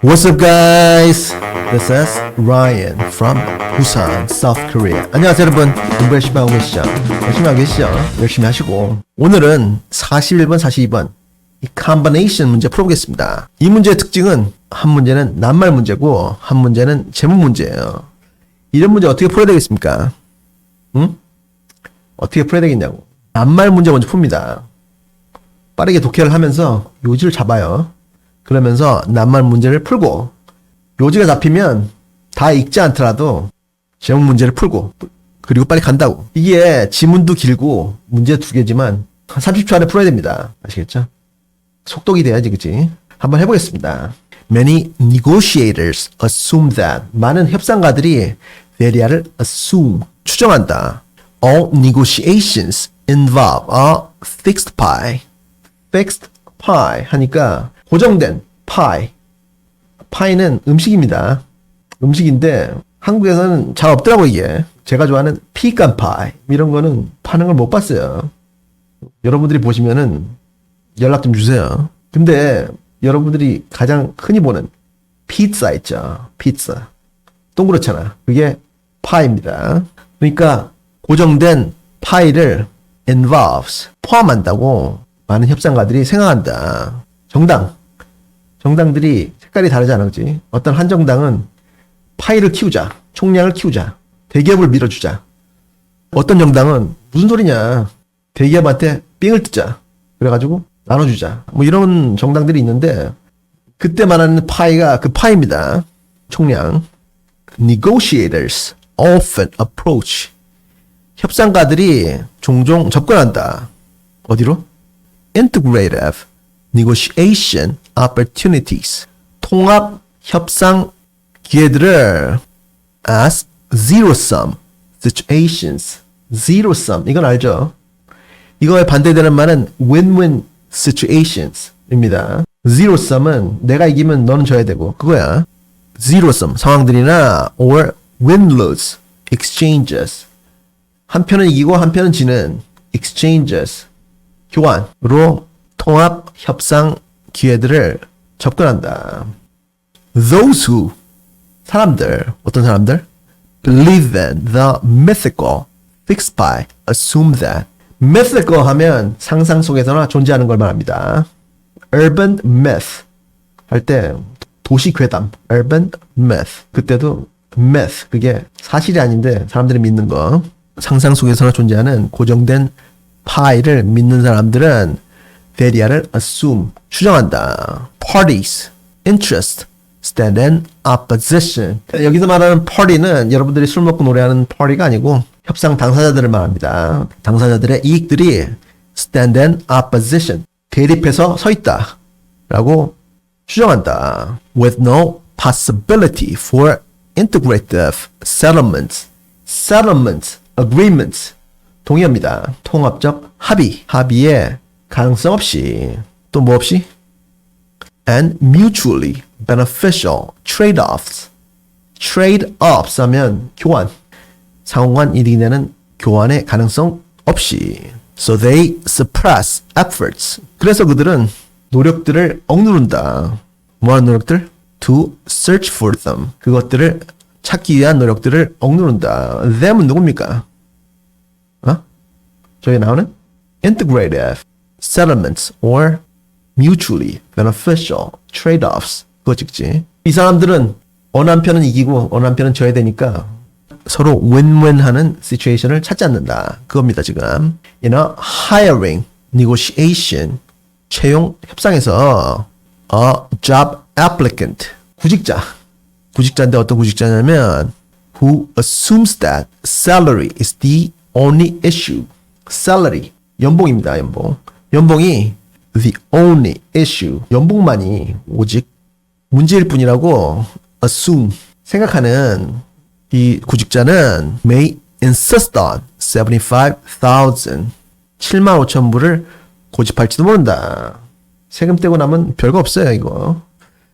What's up, guys? This is Ryan from Busan, South Korea. 안녕하세요, 여러분. 공부 열심히 하고 계시죠? 열심히 하고 계시죠? 열심히 하시고. 오늘은 41번, 42번 이 combination 문제 풀어보겠습니다. 이 문제의 특징은 한 문제는 낱말 문제고 한 문제는 제목 문제예요. 이런 문제 어떻게 풀어야 되겠습니까? 응? 어떻게 풀어야 되겠냐고. 낱말 문제 먼저 풉니다. 빠르게 독해를 하면서 요지를 잡아요. 그러면서 낱말 문제를 풀고 요지가 잡히면 다 읽지 않더라도 제목 문제를 풀고 그리고 빨리 간다고. 이게 지문도 길고 문제 두 개지만 한 30초 안에 풀어야 됩니다. 아시겠죠? 속독이 돼야지, 그치? 한번 해보겠습니다. Many negotiators assume that 많은 협상가들이 대리아를 assume 추정한다. All negotiations involve a fixed pie. fixed pie 하니까 고정된 pie. pie는 음식입니다. 음식인데 한국에서는 잘 없더라고 이게. 제가 좋아하는 피칸 파이 이런 거는 파는 걸 못 봤어요. 여러분들이 보시면은 연락 좀 주세요. 근데 여러분들이 가장 흔히 보는 피자 있죠. 피자. 동그랗잖아. 그게 파이입니다. 그러니까 고정된 파이를 involves 포함한다고 많은 협상가들이 생각한다. 정당들이 색깔이 다르잖아, 그치? 어떤 한 정당은 파이를 키우자, 총량을 키우자, 대기업을 밀어주자. 어떤 정당은 무슨 소리냐, 대기업한테 삥을 뜯자, 그래가지고 나눠주자. 뭐 이런 정당들이 있는데 그때 말하는 파이가 그 파이입니다. 총량. Negotiators often approach. 협상가들이 종종 접근한다. 어디로? Integrative negotiation opportunities. 통합 협상 기회들을 as zero-sum situations. zero-sum. 이건 알죠? 이거에 반대되는 말은 win-win situations 입니다. zero-sum은 내가 이기면 너는 져야 되고 그거야. zero-sum 상황들이나 or win-lose exchanges. 한 편은 이기고 한 편은 지는 exchanges 교환으로 통합 협상 기회들을 접근한다. Those who 사람들 어떤 사람들 believe in the mythical fixed pie assume that mythical 하면 상상 속에서나 존재하는 걸 말합니다. urban myth 할 때 도시 괴담 urban myth 그때도 myth 그게 사실이 아닌데 사람들이 믿는 거 상상 속에서나 존재하는 고정된 파이를 믿는 사람들은 대리아를 assume 추정한다. Parties, interest, stand in opposition. 여기서 말하는 party는 여러분들이 술 먹고 노래하는 party가 아니고 협상 당사자들을 말합니다. 당사자들의 이익들이 stand in opposition. 대립해서 서 있다. 라고 추정한다. With no possibility for integrative settlements. settlements, agreements. 동의합니다. 통합적 합의의 가능성 없이 또 뭐 없이? And mutually beneficial trade-offs. trade-offs 하면 교환. 상호간 이익이 되는 교환의 가능성 없이. So they suppress efforts. 그래서 그들은 노력들을 억누른다. 뭐하는 노력들? To search for them. 그것들을 찾기 위한 노력들을 억누른다. them은 누굽니까? 저기 나오는 integrative settlements or mutually beneficial trade-offs 그거 찍지. 이 사람들은 어느 한편은 이기고 어느 한편은 져야 되니까 서로 win-win 하는 situation을 찾지 않는다. 그겁니다 지금. In a hiring negotiation 채용 협상에서 a job applicant 구직자인데 어떤 구직자냐면 who assumes that salary is the only issue. salary 연봉입니다. 연봉이 the only issue 연봉만이 오직 문제일 뿐이라고 assume 생각하는 이 구직자는 may insist on 75,000 75,000불을 고집할지도 모른다. 세금 떼고 나면 별거 없어요 이거.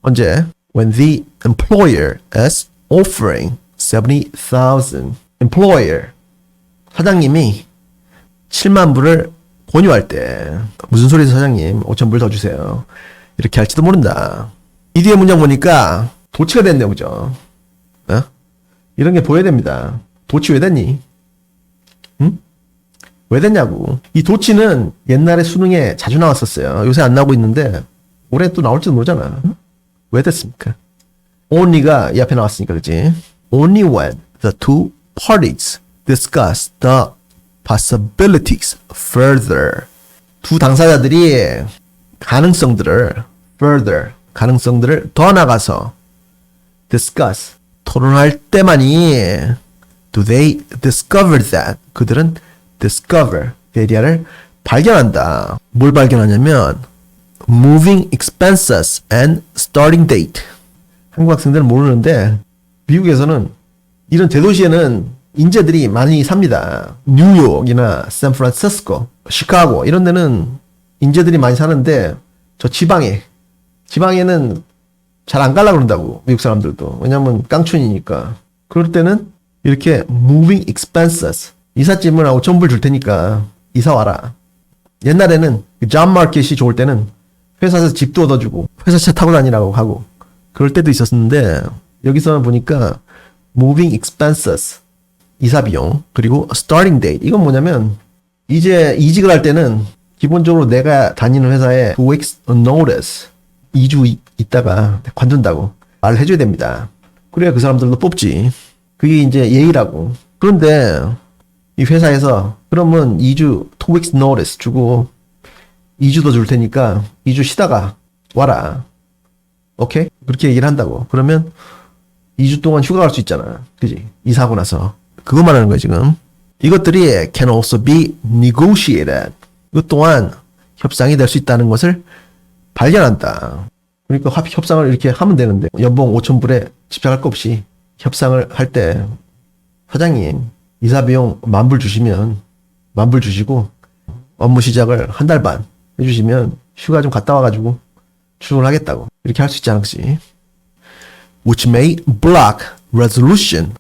언제? When the employer is offering 70,000 employer 사장님이 7만 불을 권유할 때 무슨 소리세요 사장님 5천 불 더 주세요 이렇게 할지도 모른다. 이 뒤에 문장 보니까 도치가 됐네요, 그죠? 어? 이런 게 보여야 됩니다. 도치 왜 됐니? 응? 왜 됐냐고. 이 도치는 옛날에 수능에 자주 나왔었어요. 요새 안 나오고 있는데 올해 또 나올지도 모르잖아. 왜 됐습니까? only가 이 앞에 나왔으니까, 그치? Only when the two parties discuss the possibilities further. 두 당사자들이 가능성들을 더 나가서 discuss, 토론할 때만이 do they discover that, 그들은 discover, 대리아를 발견한다. 뭘 발견하냐면 moving expenses and starting date. 한국 학생들은 모르는데 미국에서는 이런 대도시에는 인재들이 많이 삽니다. 뉴욕이나 샌프란시스코, 시카고 이런 데는 인재들이 많이 사는데 저 지방에는 잘 안 가려고 그런다고, 미국 사람들도. 왜냐면 깡촌이니까. 그럴 때는 이렇게 moving expenses, 이삿짐을 5,000불 줄 테니까 이사 와라. 옛날에는 잡 마켓이 좋을 때는 회사에서 집도 얻어주고 회사차 타고 다니라고 하고 그럴 때도 있었는데, 여기서 보니까 moving expenses, 이사 비용, 그리고 starting date, 이건 뭐냐면 이제 이직을 할 때는 기본적으로 내가 다니는 회사에 2 weeks notice, 2주 있다가 관둔다고 말을 해줘야 됩니다. 그래야 그 사람들도 뽑지. 그게 이제 예의라고. 그런데 이 회사에서 그러면 2주 2 weeks notice 주고 2주 더 줄 테니까 2주 쉬다가 와라. 오케이? 그렇게 얘기를 한다고. 그러면 2주 동안 휴가 갈 수 있잖아. 그지? 이사하고 나서. 그거 말하는 거야, 지금. 이것들이 can also be negotiated. 이것 또한 협상이 될 수 있다는 것을 발견한다. 그러니까 협상을 이렇게 하면 되는데, 연봉 5,000불에 집착할 거 없이 협상을 할 때 사장님 이사비용 10,000불 주시면 10,000불 주시고 업무 시작을 한 달 반 해주시면 휴가 좀 갔다 와가지고 출근하겠다고. 이렇게 할 수 있지 않겠지? Which may block resolution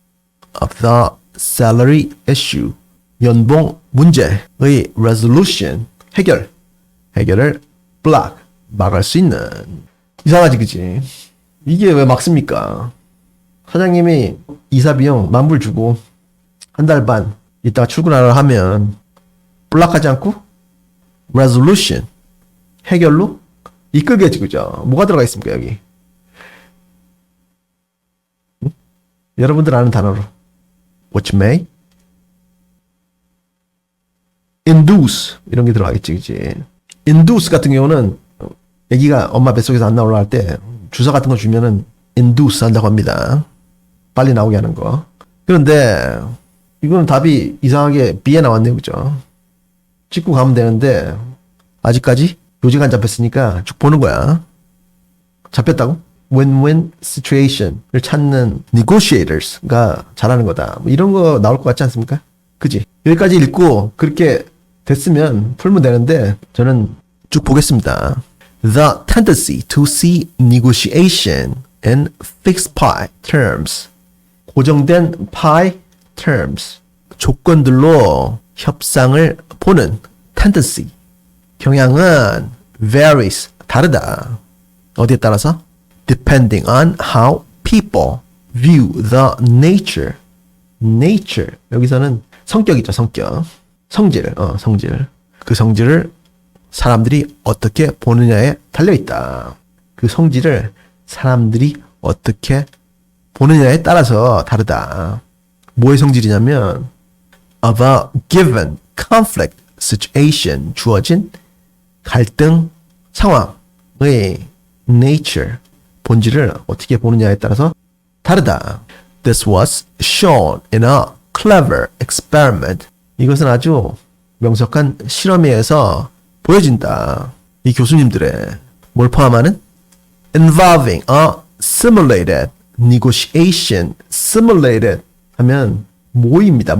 of the salary issue. 연봉 문제의 resolution, 해결을 block, 막을 수 있는. 이상하지, 그치? 이게 왜 막습니까? 사장님이 이사비용 10,000불 주고 한 달 반 있다가 출근하라 하면 block하지 않고 resolution, 해결로 이끌겠지, 그죠? 뭐가 들어가 있습니까, 여기? 응? 여러분들 아는 단어로. Which may induce, 이런 게 들어가겠지, 그치? induce 같은 경우는 애기가 엄마 뱃속에서 안 나오려 할 때 주사 같은 거 주면은 induce 한다고 합니다. 빨리 나오게 하는 거. 그런데 이거는 답이 이상하게 B에 나왔네요, 그죠? 찍고 가면 되는데 아직까지 요지가 안 잡혔으니까 쭉 보는 거야. 잡혔다고? Win-win situation을 찾는 negotiators가 잘하는 거다. 뭐 이런 거 나올 것 같지 않습니까? 그지? 여기까지 읽고 그렇게 됐으면 풀면 되는데 저는 쭉 보겠습니다. The tendency to see negotiation in fixed pie terms. 고정된 pie terms. 조건들로 협상을 보는 tendency. 경향은 varies. 다르다. 어디에 따라서? Depending on how people view the nature. nature. 여기서는 성격이죠, 성격. 성질. 그 성질을 사람들이 어떻게 보느냐에 달려있다. 그 성질을 사람들이 어떻게 보느냐에 따라서 다르다. 뭐의 성질이냐면 of a given conflict situation, 주어진 갈등 상황의 nature, 본질을 어떻게 보느냐에 따라서 다르다. This was shown in a clever experiment. 이것은 아주 명석한 실험에 의해서 보여진다. 이 교수님들의 뭘 포함하는? Involving a simulated negotiation. Simulated 하면 모의입니다.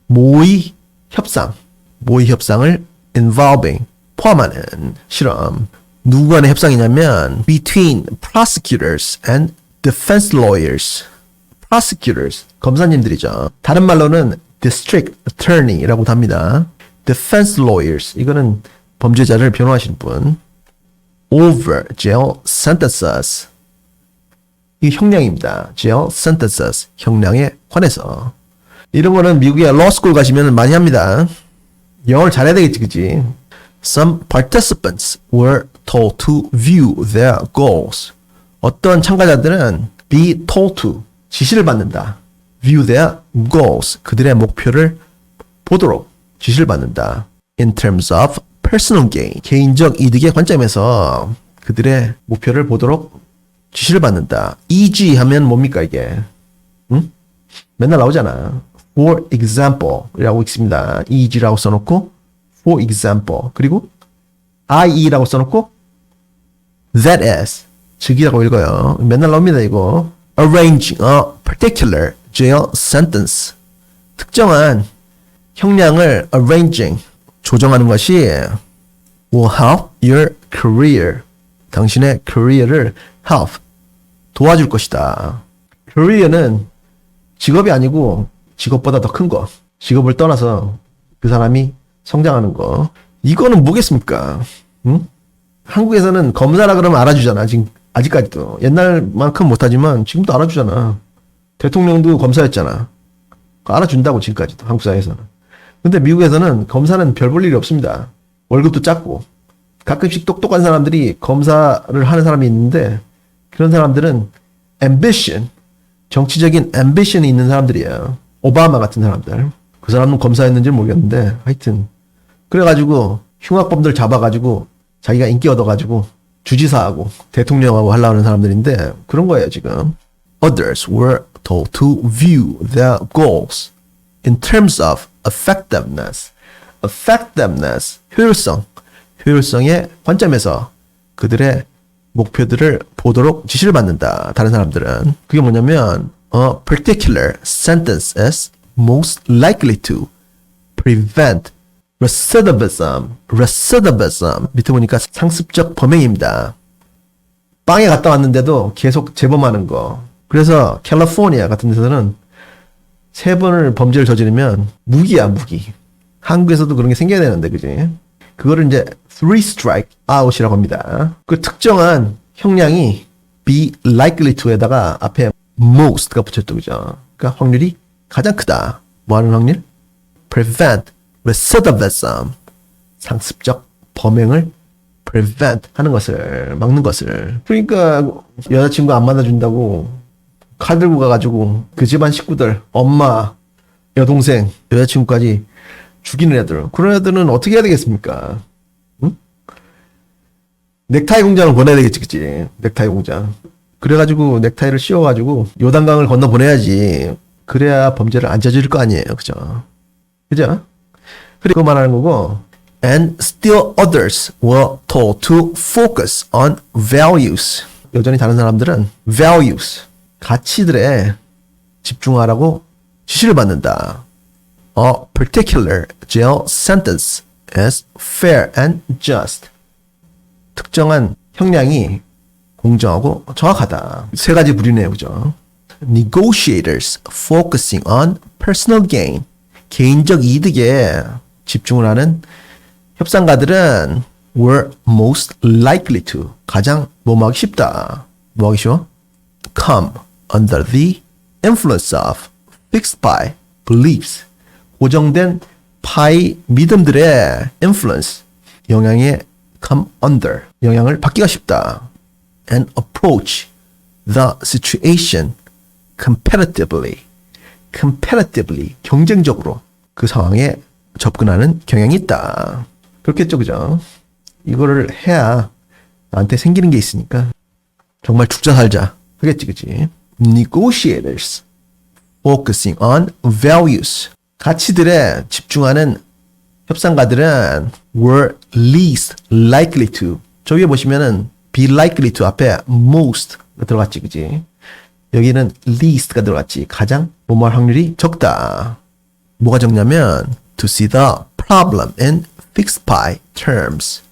모의 협상. 모의 협상을 involving 포함하는 실험. 누구 간의 협상이냐면 between prosecutors and defense lawyers. prosecutors, 검사님들이죠. 다른 말로는 district attorney라고도 합니다. defense lawyers, 이거는 범죄자를 변호하시는 분. over jail sentences. 이게 형량입니다. jail sentences. 형량에 관해서. 이런 거는 미국의 law school 가시면 많이 합니다. 영어를 잘해야 되겠지, 그치? Some participants were told to view their goals. 어떤 참가자들은 be told to, 지시를 받는다. view their goals, 그들의 목표를 보도록 지시를 받는다. in terms of personal gain, 개인적 이득의 관점에서 그들의 목표를 보도록 지시를 받는다. EG 하면 뭡니까 이게? 응? 맨날 나오잖아. For example 이라고 있습니다. EG라고 써놓고 for example 그리고 IE라고 써놓고 that is 즉이라고 읽어요. 맨날 나옵니다 이거. Arranging a particular jail sentence, 특정한 형량을 arranging, 조정하는 것이 will help your career, 당신의 career를 help, 도와줄 것이다. career는 직업이 아니고 직업보다 더 큰 거, 직업을 떠나서 그 사람이 성장하는 거. 이거는 뭐겠습니까? 응? 한국에서는 검사라 그러면 알아주잖아. 지금 아직까지도. 옛날만큼 못하지만 지금도 알아주잖아. 대통령도 검사였잖아. 알아준다고 지금까지도 한국 사회에서는. 근데 미국에서는 검사는 별 볼 일이 없습니다. 월급도 작고 가끔씩 똑똑한 사람들이 검사를 하는 사람이 있는데 그런 사람들은 ambition, 정치적인 ambition이 있는 사람들이에요. 오바마 같은 사람들. 그 사람은 검사였는지는 모르겠는데 하여튼 그래가지고 흉악범들 잡아가지고 자기가 인기 얻어가지고 주지사하고 대통령하고 하려고 하는 사람들인데 그런 거예요 지금. Others were told to view their goals in terms of effectiveness. effectiveness, 효율성의 관점에서 그들의 목표들을 보도록 지시를 받는다. 다른 사람들은. 그게 뭐냐면 a particular sentence is most likely to prevent recidivism. recidivism 밑에 보니까 상습적 범행입니다. 빵에 갔다 왔는데도 계속 재범하는 거. 그래서 캘리포니아 같은 데서는 3번을 범죄를 저지르면 무기야, 무기. 한국에서도 그런 게 생겨야 되는데, 그지? 그거를 이제 3 strike out이라고 합니다. 그 특정한 형량이 be likely to에다가 앞에 most가 붙였죠, 그죠? 그러니까 확률이 가장 크다. 뭐 하는 확률? prevent recidivism. 상습적 범행을 prevent 하는 것을, 막는 것을. 그러니까 여자친구 안 만나준다고 칼 들고 가가지고 그 집안 식구들, 엄마, 여동생, 여자친구까지 죽이는 애들. 그런 애들은 어떻게 해야 되겠습니까? 응? 넥타이 공장을 보내야 되겠지, 그치? 넥타이 공장. 그래가지고 넥타이를 씌워가지고 요단강을 건너 보내야지. 그래야 범죄를 안 저지를 거 아니에요, 그죠? 그죠? 그리고 말하는 거고. And still others were told to focus on values. 여전히 다른 사람들은 values, 가치들에 집중하라고 지시를 받는다. A particular jail sentence is fair and just. 특정한 형량이 공정하고 정확하다. 3가지 부류네요, 그죠? Negotiators focusing on personal gain. 개인적 이득에 집중을 하는 협상가들은 were most likely to. 가장 뭐하기 쉽다. 뭐하기 쉬워? Come under the influence of fixed by beliefs. 고정된 파이 믿음들의 influence, 영향에 come under, 영향을 받기가 쉽다. And approach the situation competitively, 경쟁적으로 그 상황에 접근하는 경향이 있다. 그렇겠죠, 그죠? 이거를 해야 나한테 생기는 게 있으니까 정말 죽자 살자 하겠지, 그치? Negotiators focusing on values. 가치들에 집중하는 협상가들은 were least likely to. 저기에 보시면은 be likely to 앞에 most가 들어갔지, 그지? 여기는 least가 들어갔지. 가장 뭐뭐할 확률이 적다. 뭐가 적냐면 to see the problem in fixed by terms.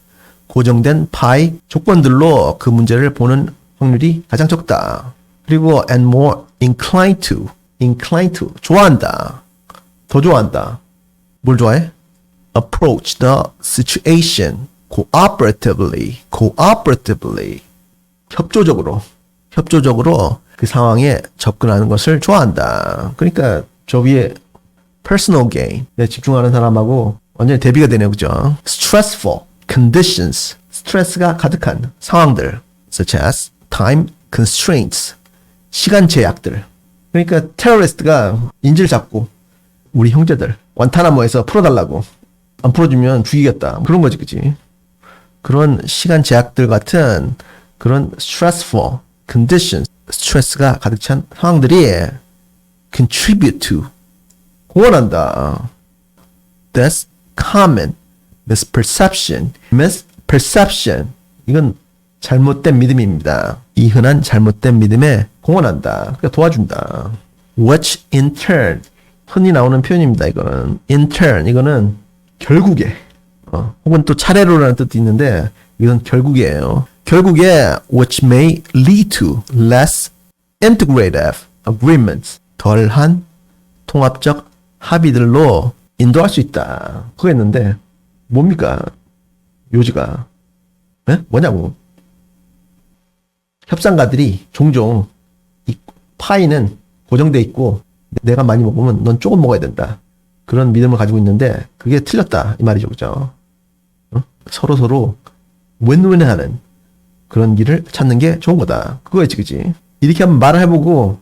고정된 파이 조건들로 그 문제를 보는 확률이 가장 적다. 그리고 and more inclined to 좋아한다. 더 좋아한다. 뭘 좋아해? Approach the situation cooperatively. 협조적으로 그 상황에 접근하는 것을 좋아한다. 그러니까 저 위에 personal gain, 내 집중하는 사람하고 완전히 대비가 되네요. 그죠? stressful conditions, 스트레스가 가득한 상황들 such as time constraints, 시간 제약들. 그러니까 테러리스트가 인질 잡고 우리 형제들 관타나모에서 풀어달라고, 안 풀어주면 죽이겠다, 그런 거지. 그치? 그런 시간 제약들 같은 그런 stressful conditions, 스트레스가 가득 찬 상황들이 contribute to, 공헌한다. That's common misperception. misperception, 이건 잘못된 믿음입니다. 이 흔한 잘못된 믿음에 공헌한다. 그러니까 도와준다. which in turn, 흔히 나오는 표현입니다. 이거는 in turn, 이거는 결국에, 혹은 또 차례로라는 뜻도 있는데 이건 결국이에요. 결국에 which may lead to less integrative agreements, 덜한 통합적 합의들로 인도할 수 있다. 그거 했는데 뭡니까? 요지가 뭐냐고. 협상가들이 종종 이 파이는 고정돼 있고 내가 많이 먹으면 넌 조금 먹어야 된다, 그런 믿음을 가지고 있는데 그게 틀렸다 이 말이죠. 그죠? 서로 윈윈 하는 그런 길을 찾는 게 좋은 거다, 그거였지. 그지? 이렇게 한번 말을 해보고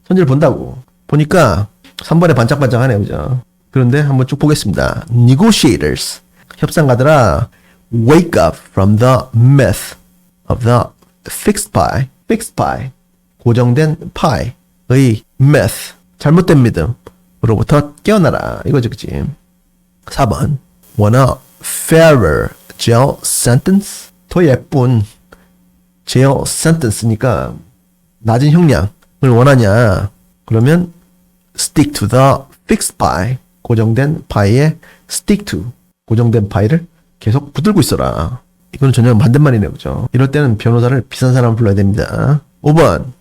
선지를 본다고. 보니까 3번에 반짝반짝하네요. 그죠? 그런데 한번 쭉 보겠습니다. Negotiators, 협상가들아, wake up from the myth of the fixed pie. fixed pie, 고정된 pie의 myth, 잘못된 믿음으로부터 깨어나라, 이거죠. 그치? 4번, want a fairer jail sentence? 더 예쁜 jail sentence니까 낮은 형량을 원하냐? 그러면 stick to the fixed pie, 고정된 파이에 stick to, 고정된 파이를 계속 붙들고 있어라. 이건 전혀 반대말이네요. 그죠? 이럴 때는 변호사를 비싼 사람을 불러야 됩니다. 5번,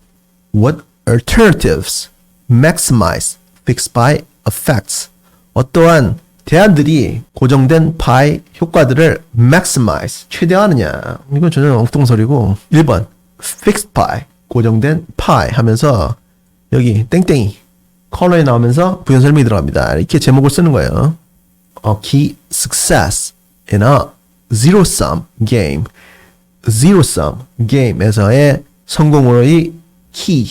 what alternatives maximize fixed pie effects? 어떠한 대안들이 고정된 파이 효과들을 maximize, 최대화하느냐? 이건 전혀 엉뚱소리고. 1번, fixed pie, 고정된 파이 하면서 여기 땡땡이 컬러에 나오면서 부연 설명이 들어갑니다. 이렇게 제목을 쓰는 거예요. A key success in a zero-sum game. zero-sum game에서의 성공으로의 key.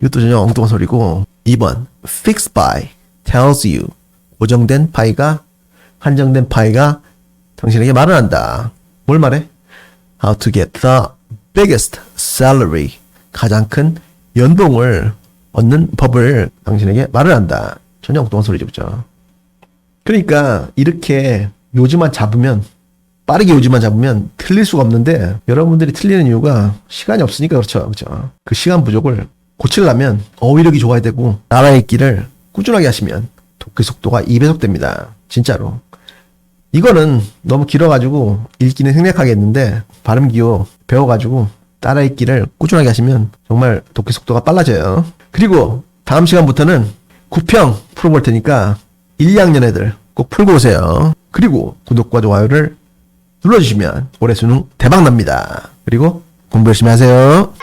이것도 전혀 엉뚱한 소리고. 2번, fixed pie tells you, 고정된 파이가, 한정된 파이가 당신에게 말을 한다. 뭘 말해? How to get the biggest salary, 가장 큰 연봉을 얻는 법을 당신에게 말을 한다. 전혀 엉뚱한 소리죠. 그죠? 그러니까 이렇게 요지만 잡으면, 빠르게 요지만 잡으면 틀릴 수가 없는데, 여러분들이 틀리는 이유가 시간이 없으니까 그렇죠. 그죠? 그 시간 부족을 고치려면 어휘력이 좋아야 되고 알아읽기를 꾸준하게 하시면 독해 속도가 2배속 됩니다. 진짜로. 이거는 너무 길어가지고 읽기는 생략하겠는데 발음 기호 배워가지고 따라읽기를 꾸준하게 하시면 정말 독해 속도가 빨라져요. 그리고 다음 시간부터는 구평 풀어볼 테니까 1, 2학년 애들 꼭 풀고 오세요. 그리고 구독과 좋아요를 눌러주시면 올해 수능 대박 납니다. 그리고 공부 열심히 하세요.